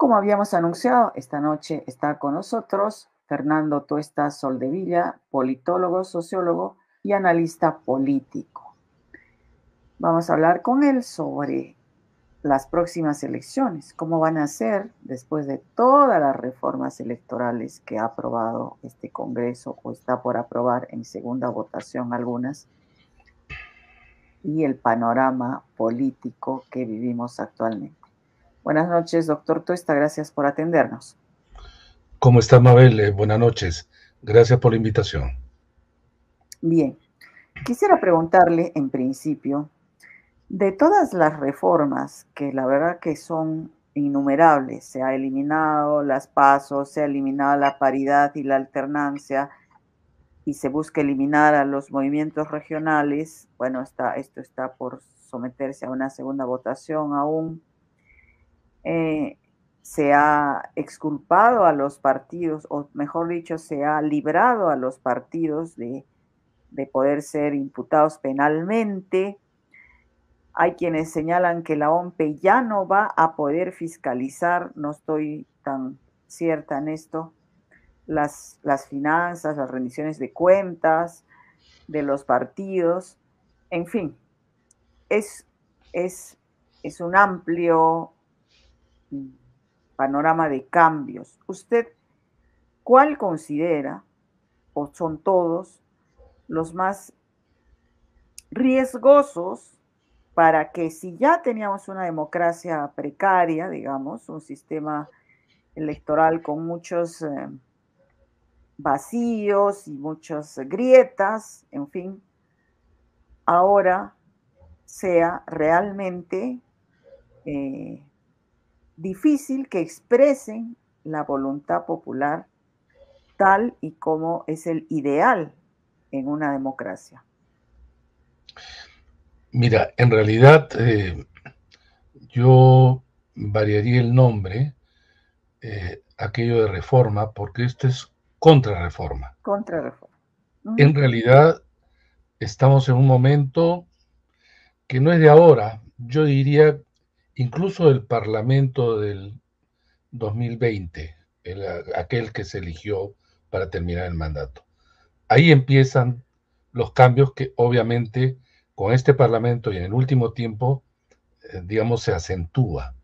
como habíamos anunciado, esta noche está con nosotros Fernando Tuesta Soldevilla, politólogo, sociólogo y analista político. Vamos a hablar con él sobre las próximas elecciones, cómo van a ser después de todas las reformas electorales que ha aprobado este Congreso o está por aprobar en segunda votación algunas, y el panorama político que vivimos actualmente. Buenas noches, doctor Tuesta, gracias por atendernos. ¿Cómo está, Mabel? Buenas noches. Gracias por la invitación. Bien, quisiera preguntarle en principio, de todas las reformas, que la verdad que son innumerables, se ha eliminado las PASO, se ha eliminado la paridad y la alternancia, y se busca eliminar a los movimientos regionales, bueno, esto está por someterse a una segunda votación aún. Se ha exculpado a los partidos, o mejor dicho, se ha librado a los partidos de poder ser imputados penalmente. Hay quienes señalan que la OMPE ya no va a poder fiscalizar, no estoy tan cierta en esto, las finanzas, las rendiciones de cuentas de los partidos. En fin, es, es, es un amplio panorama de cambios. ¿Usted cuál considera, o son todos, los más riesgosos para que, si ya teníamos una democracia precaria, digamos, un sistema electoral con muchos vacíos y muchas grietas, en fin, ahora sea realmente difícil que expresen la voluntad popular tal y como es el ideal en una democracia? Mira, en realidad yo variaría el nombre, aquello de reforma, porque esto es contrarreforma. Contrarreforma. En realidad estamos en un momento que no es de ahora, yo diría incluso el Parlamento del 2020, aquel que se eligió para terminar el mandato. Ahí empiezan los cambios que obviamente con este Parlamento y en el último tiempo, digamos, se acentúa.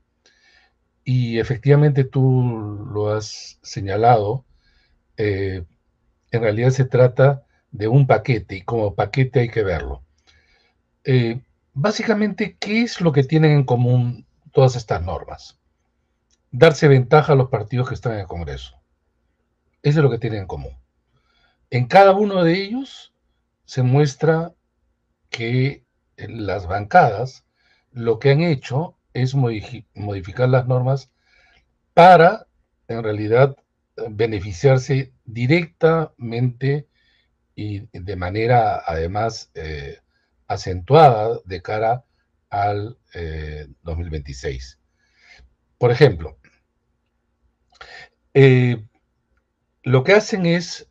Y efectivamente tú lo has señalado, en realidad se trata de un paquete y como paquete hay que verlo. Básicamente, ¿qué es lo que tienen en común todas estas normas? Darse ventaja a los partidos que están en el Congreso. Eso es lo que tienen en común. En cada uno de ellos se muestra que las bancadas lo que han hecho es modificar las normas para, en realidad, beneficiarse directamente y de manera, además, acentuada de cara al 2026. Por ejemplo, lo que hacen es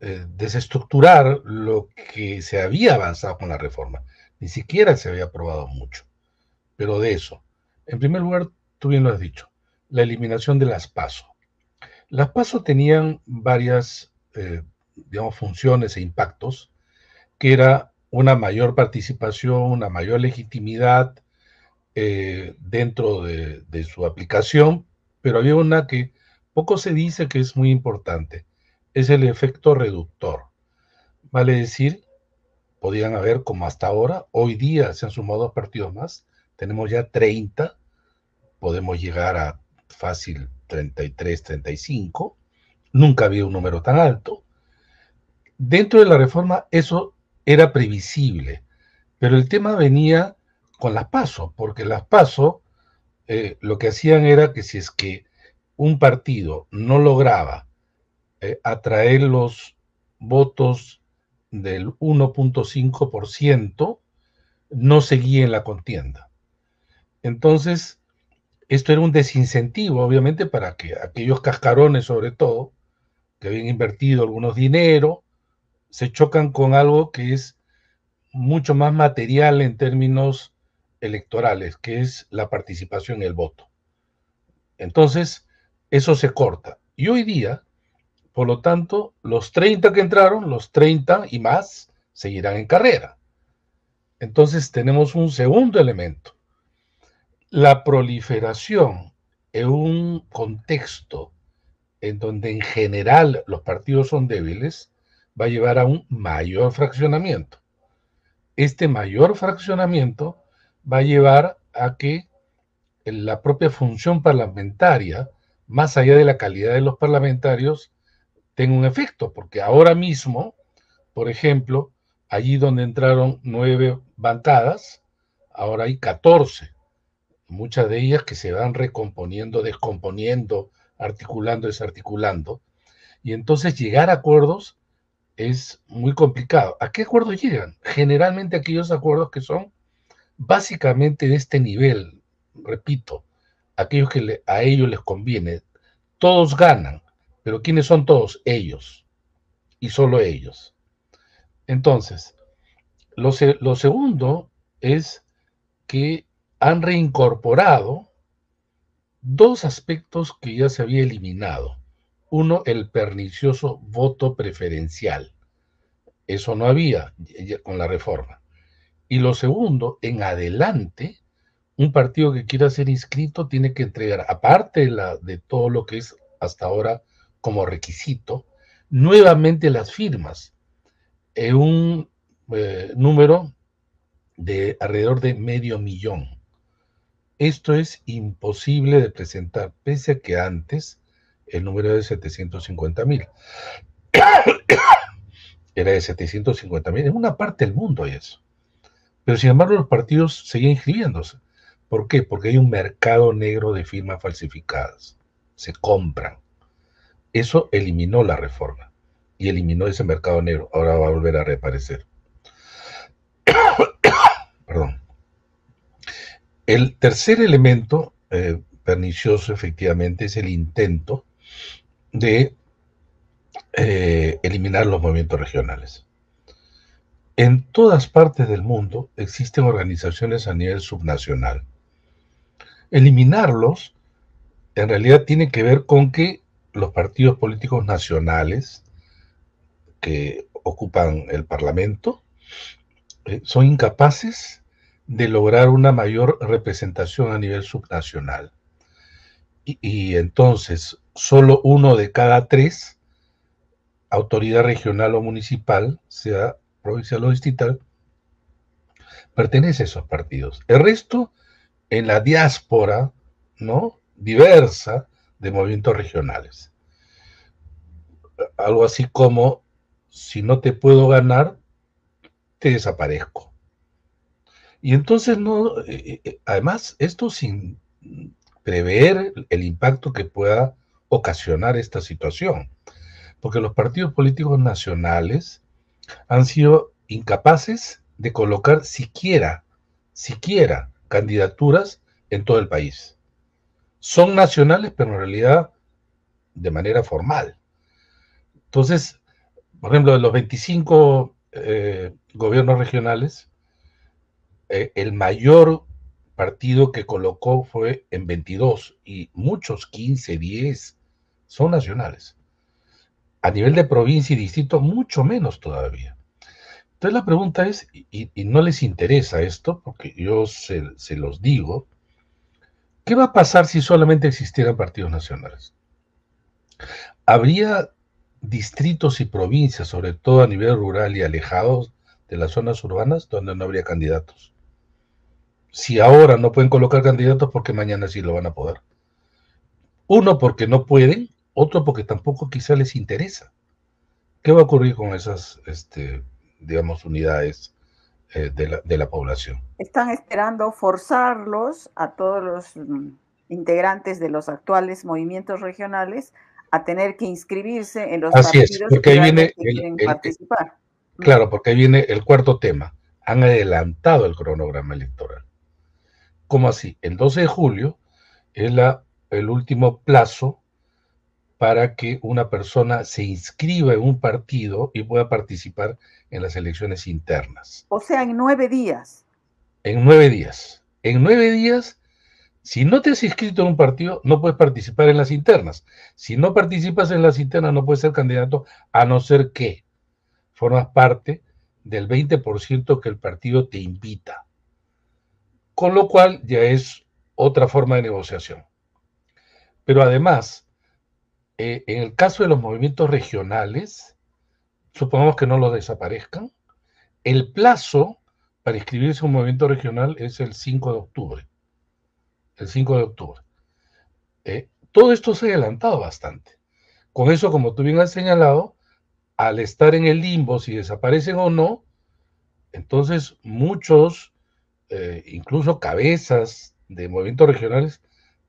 desestructurar lo que se había avanzado con la reforma. Ni siquiera se había aprobado mucho. Pero de eso, en primer lugar, tú bien lo has dicho, la eliminación de las PASO. Las PASO tenían varias, digamos, funciones e impactos, que era una mayor participación, una mayor legitimidad dentro de su aplicación, pero había una que poco se dice que es muy importante, es el efecto reductor. Vale decir, podían haber, como hasta ahora, hoy día se han sumado 2 partidos más, tenemos ya 30, podemos llegar a fácil 33, 35, nunca había un número tan alto. Dentro de la reforma eso era previsible, pero el tema venía con las PASO, porque las PASO lo que hacían era que si es que un partido no lograba atraer los votos del 1.5%, no seguía en la contienda. Entonces, esto era un desincentivo, obviamente, para que aquellos cascarones, sobre todo, que habían invertido algunos dinero, se chocan con algo que es mucho más material en términos electorales, que es la participación en el voto. Entonces, eso se corta. Y hoy día, por lo tanto, los 30 que entraron, los 30 y más, seguirán en carrera. Entonces, tenemos un segundo elemento. La proliferación en un contexto en donde en general los partidos son débiles, va a llevar a un mayor fraccionamiento. Este mayor fraccionamiento va a llevar a que la propia función parlamentaria, más allá de la calidad de los parlamentarios, tenga un efecto, porque ahora mismo, por ejemplo, allí donde entraron 9 bancadas, ahora hay 14, muchas de ellas que se van recomponiendo, descomponiendo, articulando, desarticulando, y entonces llegar a acuerdos es muy complicado. ¿A qué acuerdos llegan? Generalmente aquellos acuerdos que son básicamente de este nivel, repito, aquellos que a ellos les conviene. Todos ganan, pero ¿quiénes son todos? Ellos, y solo ellos. Entonces, lo segundo es que han reincorporado dos aspectos que ya se había eliminado. Uno, el pernicioso voto preferencial. Eso no había con la reforma. Y lo segundo, en adelante, un partido que quiera ser inscrito tiene que entregar, aparte de todo lo que es hasta ahora como requisito, nuevamente las firmas en un número de alrededor de 500.000. Esto es imposible de presentar, pese a que antes el número era de 750.000. Era de 750.000, en una parte del mundo hay eso. Pero sin embargo los partidos seguían inscribiéndose. ¿Por qué? Porque hay un mercado negro de firmas falsificadas. Se compran. Eso eliminó la reforma y eliminó ese mercado negro. Ahora va a volver a reaparecer. Perdón. El tercer elemento pernicioso, efectivamente, es el intento de eliminar los movimientos regionales. En todas partes del mundo existen organizaciones a nivel subnacional. Eliminarlos en realidad tiene que ver con que los partidos políticos nacionales que ocupan el Parlamento son incapaces de lograr una mayor representación a nivel subnacional. Y entonces solo 1 de cada 3, autoridad regional o municipal, sea provincial o distrital, pertenece a esos partidos. El resto, en la diáspora, ¿no?, diversa de movimientos regionales. Algo así como, si no te puedo ganar, te desaparezco. Y entonces, no, además, esto sin prever el impacto que pueda ocasionar esta situación, porque los partidos políticos nacionales han sido incapaces de colocar siquiera candidaturas en todo el país. Son nacionales, pero en realidad de manera formal. Entonces, por ejemplo, de los 25 gobiernos regionales, el mayor partido que colocó fue en 22 y muchos 15, 10 son nacionales. A nivel de provincia y distrito, mucho menos todavía. Entonces la pregunta es, y no les interesa esto, porque yo se los digo, ¿qué va a pasar si solamente existieran partidos nacionales? Habría distritos y provincias, sobre todo a nivel rural y alejados de las zonas urbanas, donde no habría candidatos. Si ahora no pueden colocar candidatos, porque mañana sí lo van a poder. Uno, porque no pueden, otro, porque tampoco quizá les interesa. ¿Qué va a ocurrir con esas, digamos, unidades de la población? Están esperando forzarlos a todos los integrantes de los actuales movimientos regionales a tener que inscribirse en los Así es, partidos porque que ahí viene realmente quieren participar. claro, porque ahí viene el cuarto tema. Han adelantado el cronograma electoral. ¿Cómo así? El 12 de julio es el último plazo para que una persona se inscriba en un partido y pueda participar en las elecciones internas. O sea, en 9 días. En 9 días. En 9 días Si no te has inscrito en un partido, no puedes participar en las internas. Si no participas en las internas, no puedes ser candidato, a no ser que formas parte del 20% que el partido te invita. Con lo cual ya es otra forma de negociación. Pero además, en el caso de los movimientos regionales, supongamos que no los desaparezcan, el plazo para inscribirse a un movimiento regional es el 5 de octubre. El 5 de octubre. Todo esto se ha adelantado bastante. Con eso, como tú bien has señalado, al estar en el limbo, si desaparecen o no, entonces muchos, incluso cabezas de movimientos regionales,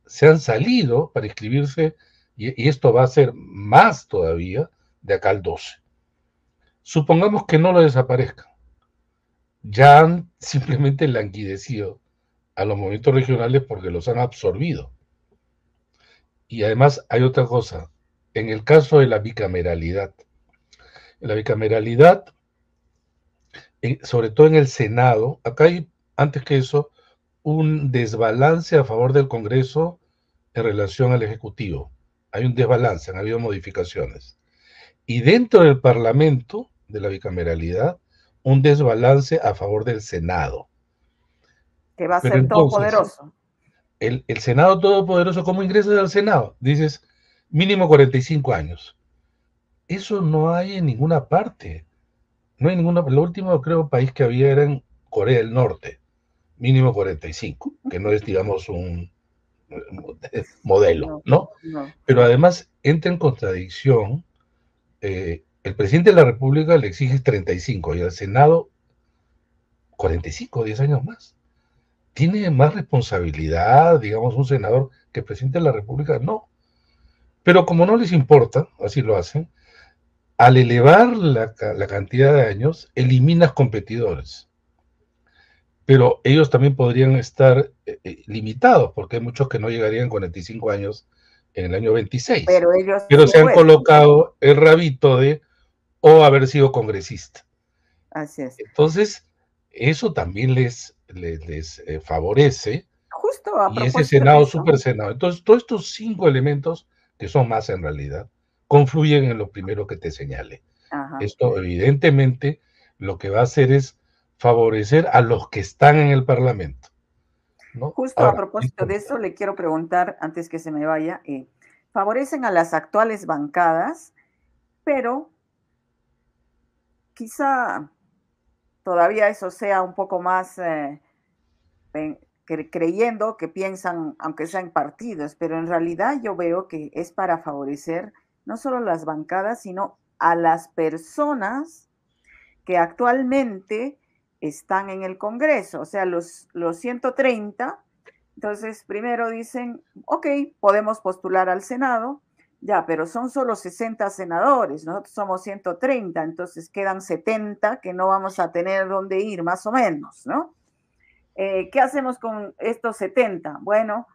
se han salido para inscribirse, y esto va a ser más todavía de acá al 12. Supongamos que no lo desaparezcan. Ya han simplemente languidecido a los movimientos regionales porque los han absorbido. Y además hay otra cosa. En el caso de la bicameralidad, sobre todo en el Senado, acá hay, antes que eso, un desbalance a favor del Congreso en relación al Ejecutivo. Hay un desbalance, han habido modificaciones. Y dentro del Parlamento, de la bicameralidad, un desbalance a favor del Senado. Que va a Pero ser entonces, todopoderoso. el Senado todopoderoso, ¿cómo ingresas al Senado? Dices, mínimo 45 años. Eso no hay en ninguna parte. No hay ninguna. Lo último, creo, país que había era en Corea del Norte, mínimo 45, que no es, digamos, un modelo, ¿no? Pero además entra en contradicción. El presidente de la República le exige 35 y al Senado 45, 10 años más. ¿Tiene más responsabilidad, digamos, un senador que el presidente de la República? No. Pero como no les importa, así lo hacen, al elevar la cantidad de años, eliminas competidores. Pero ellos también podrían estar limitados, porque hay muchos que no llegarían con 45 años en el año 26. Pero ellos Pero sí se han pueden. colocado el rabito de o haber sido congresista. Así es. Entonces, eso también les favorece. Justo a Y ese propósito de Senado, eso. super Senado. Entonces, todos estos 5 elementos, que son más en realidad, confluyen en lo primero que te señale. Ajá. Esto, evidentemente, lo que va a hacer es favorecer a los que están en el Parlamento, ¿no? Justo Ahora, a propósito de eso, le quiero preguntar, antes que se me vaya, favorecen a las actuales bancadas, pero quizá todavía eso sea un poco más creyendo que piensan, aunque sean partidos, pero en realidad yo veo que es para favorecer no solo las bancadas, sino a las personas que actualmente están en el Congreso, o sea, los 130. Entonces, primero dicen, ok, podemos postular al Senado, ya, pero son solo 60 senadores, nosotros somos 130, entonces quedan 70 que no vamos a tener dónde ir, más o menos, ¿no? ¿Qué hacemos con estos 70? Bueno,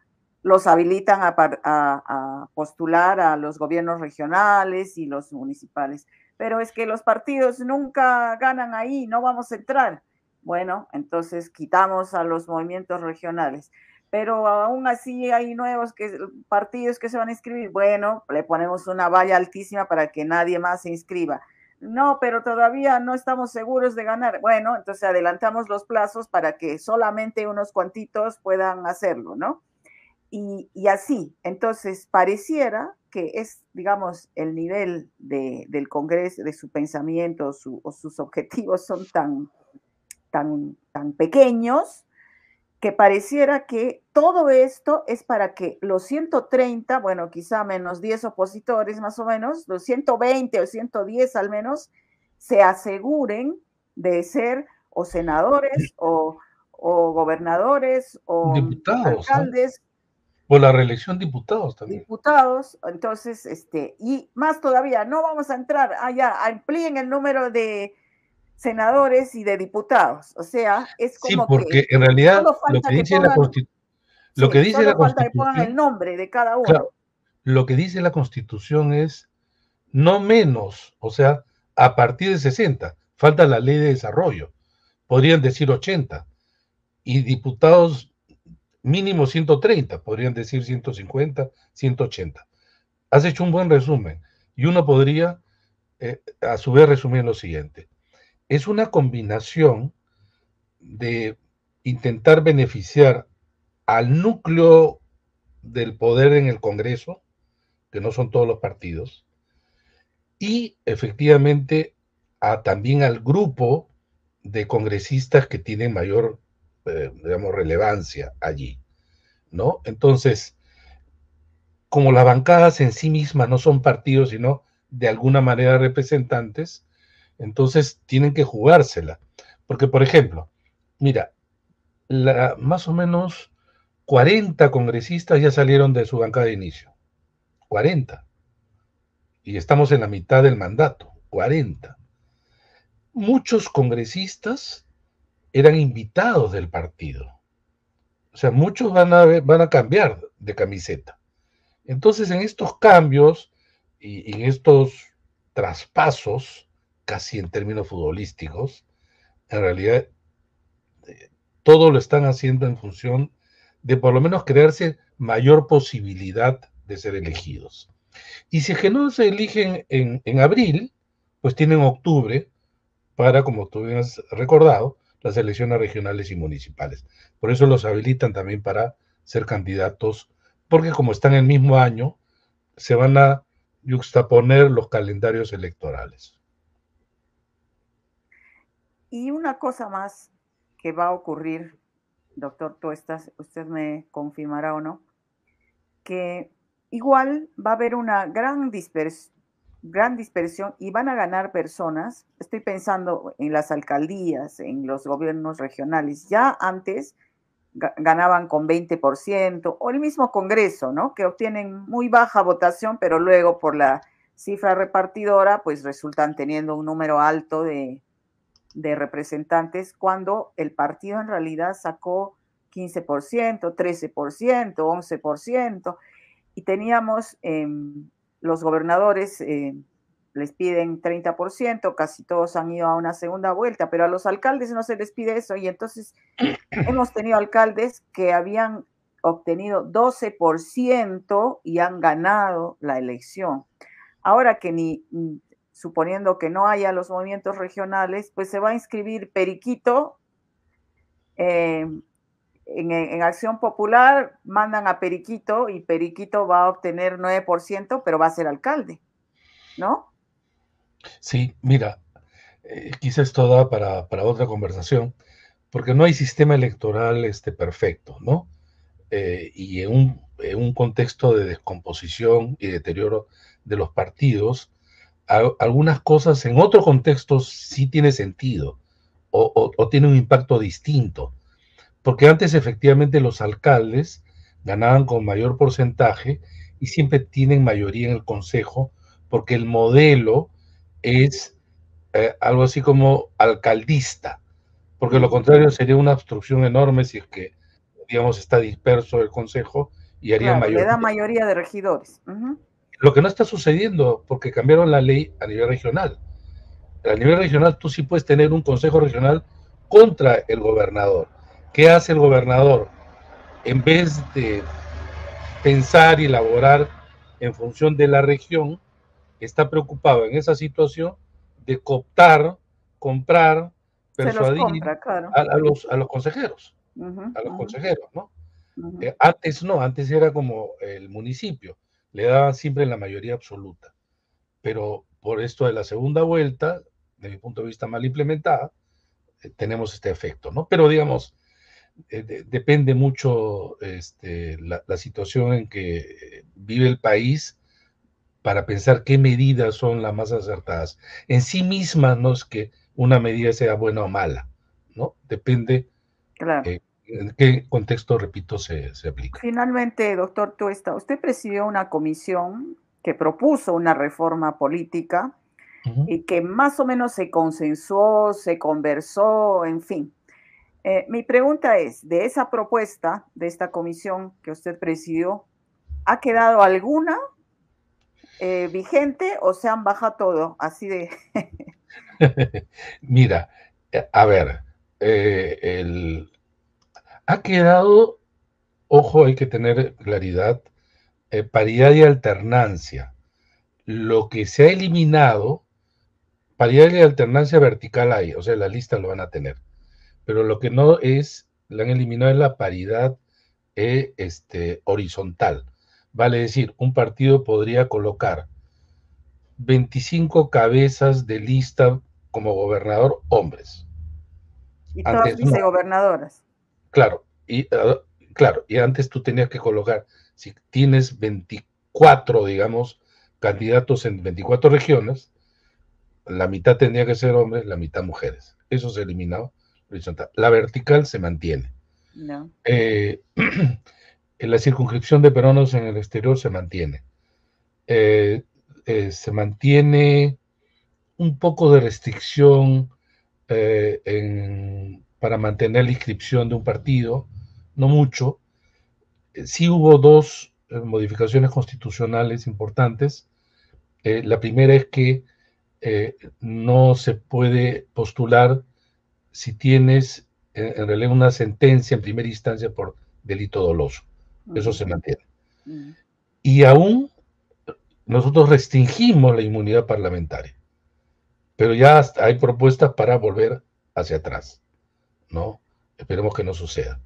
los habilitan a postular a los gobiernos regionales y los municipales, pero es que los partidos nunca ganan ahí, no vamos a entrar. Bueno, entonces quitamos a los movimientos regionales, pero aún así hay nuevos partidos que se van a inscribir. Bueno, le ponemos una valla altísima para que nadie más se inscriba. No, pero todavía no estamos seguros de ganar. Bueno, entonces adelantamos los plazos para que solamente unos cuantitos puedan hacerlo, ¿no? Y así, entonces pareciera que es, digamos, el nivel del Congreso, de su pensamiento o sus objetivos son tan pequeños, que pareciera que todo esto es para que los 130, bueno, quizá menos 10 opositores más o menos, los 120 o 110 al menos, se aseguren de ser o senadores o gobernadores o diputados, alcaldes. Por la reelección, diputados también. Diputados, entonces, y más todavía, no vamos a entrar, ya, amplíen el número de senadores y de diputados. O sea, es como sí, porque que en realidad solo falta que pongan, lo que dice la solo falta que pongan Constitución, el nombre de cada uno. claro, lo que dice la Constitución es no menos, o sea, a partir de 60, falta la ley de desarrollo, podrían decir 80, y diputados mínimo 130, podrían decir 150, 180. Has hecho un buen resumen. Y uno podría, a su vez, resumir lo siguiente. Es una combinación de intentar beneficiar al núcleo del poder en el Congreso, que no son todos los partidos, y efectivamente también al grupo de congresistas que tienen mayor, digamos, relevancia allí, ¿no? Entonces, como las bancadas en sí mismas no son partidos, sino de alguna manera representantes, entonces tienen que jugársela. Porque, por ejemplo, mira, más o menos 40 congresistas ya salieron de su bancada de inicio. 40. Y estamos en la mitad del mandato. 40. Muchos congresistas eran invitados del partido. O sea, muchos van a cambiar de camiseta. Entonces, en estos cambios y en estos traspasos, casi en términos futbolísticos, en realidad todo lo están haciendo en función de por lo menos crearse mayor posibilidad de ser elegidos. Y si es que no se eligen en abril, pues tienen octubre para, como tú bien has recordado, las elecciones regionales y municipales. Por eso los habilitan también para ser candidatos, porque como están en el mismo año, se van a yuxtaponer los calendarios electorales. Y una cosa más que va a ocurrir, doctor Tuestas, usted me confirmará o no, que igual va a haber una gran dispersión y van a ganar personas. Estoy pensando en las alcaldías, en los gobiernos regionales. Ya antes ganaban con 20%, o el mismo Congreso, ¿no? Que obtienen muy baja votación, pero luego por la cifra repartidora, pues resultan teniendo un número alto de representantes, cuando el partido en realidad sacó 15%, 13%, 11%, y teníamos los gobernadores les piden 30%, casi todos han ido a una segunda vuelta, pero a los alcaldes no se les pide eso, y entonces hemos tenido alcaldes que habían obtenido 12% y han ganado la elección. Ahora que suponiendo que no haya los movimientos regionales, pues se va a inscribir Periquito en Acción Popular, mandan a Periquito y Periquito va a obtener 9%, pero va a ser alcalde, ¿no? Sí, mira, quizás esto da para otra conversación, porque no hay sistema electoral perfecto, ¿no? Y en un contexto de descomposición y deterioro de los partidos, algunas cosas en otros contextos sí tiene sentido o tiene un impacto distinto, porque antes efectivamente los alcaldes ganaban con mayor porcentaje y siempre tienen mayoría en el consejo, porque el modelo es algo así como alcaldista, porque lo contrario sería una obstrucción enorme si es que, digamos, está disperso el consejo y haría Claro, le da mayoría. mayoría de regidores. Lo que no está sucediendo, porque cambiaron la ley a nivel regional. A nivel regional tú sí puedes tener un consejo regional contra el gobernador. ¿Qué hace el gobernador? En vez de pensar y elaborar en función de la región, está preocupado en esa situación de cooptar, comprar, Se los persuadir compra, claro. a los consejeros, Uh-huh, a los uh-huh, consejeros, ¿no? uh-huh. Antes no, antes era como el municipio, le daban siempre la mayoría absoluta, pero por esto de la segunda vuelta, de mi punto de vista mal implementada, tenemos este efecto, ¿no? Pero digamos, depende mucho la situación en que vive el país para pensar qué medidas son las más acertadas. En sí mismas no es que una medida sea buena o mala, ¿no? Depende Claro. en qué contexto, repito, se aplica. Finalmente, doctor Tuesta, usted presidió una comisión que propuso una reforma política Uh -huh. y que más o menos se consensuó, se conversó, en fin. Mi pregunta es, de esa propuesta, de esta comisión que usted presidió, ¿ha quedado alguna vigente o se han bajado todo? Así de... Mira, a ver, ha quedado Ojo, hay que tener claridad. Paridad y alternancia. Lo que se ha eliminado, paridad y alternancia vertical hay, o sea, la lista lo van a tener. Pero lo que no es, la han eliminado es la paridad horizontal. Vale decir, un partido podría colocar 25 cabezas de lista como gobernador hombres. Y todas Antes no, vicegobernadoras. claro, claro, y antes tú tenías que colocar, si tienes 24, digamos, candidatos en 24 regiones, la mitad tendría que ser hombres, la mitad mujeres. Eso se eliminó. La vertical se mantiene. No. En la circunscripción de peruanos en el exterior se mantiene. Se mantiene un poco de restricción para mantener la inscripción de un partido, no mucho. Sí hubo dos modificaciones constitucionales importantes. La primera es que no se puede postular si tienes en realidad una sentencia en primera instancia por delito doloso. Eso se mantiene. Y aún nosotros restringimos la inmunidad parlamentaria, pero ya hay propuestas para volver hacia atrás, ¿no? Esperemos que no suceda.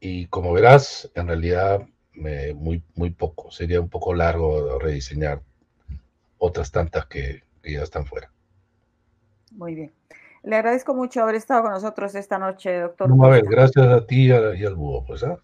Y como verás, en realidad muy poco, sería un poco largo rediseñar otras tantas que ya están fuera. Muy bien. Le agradezco mucho haber estado con nosotros esta noche, doctor No, a ver, Costa. gracias a ti y al búho, pues, ¿ah?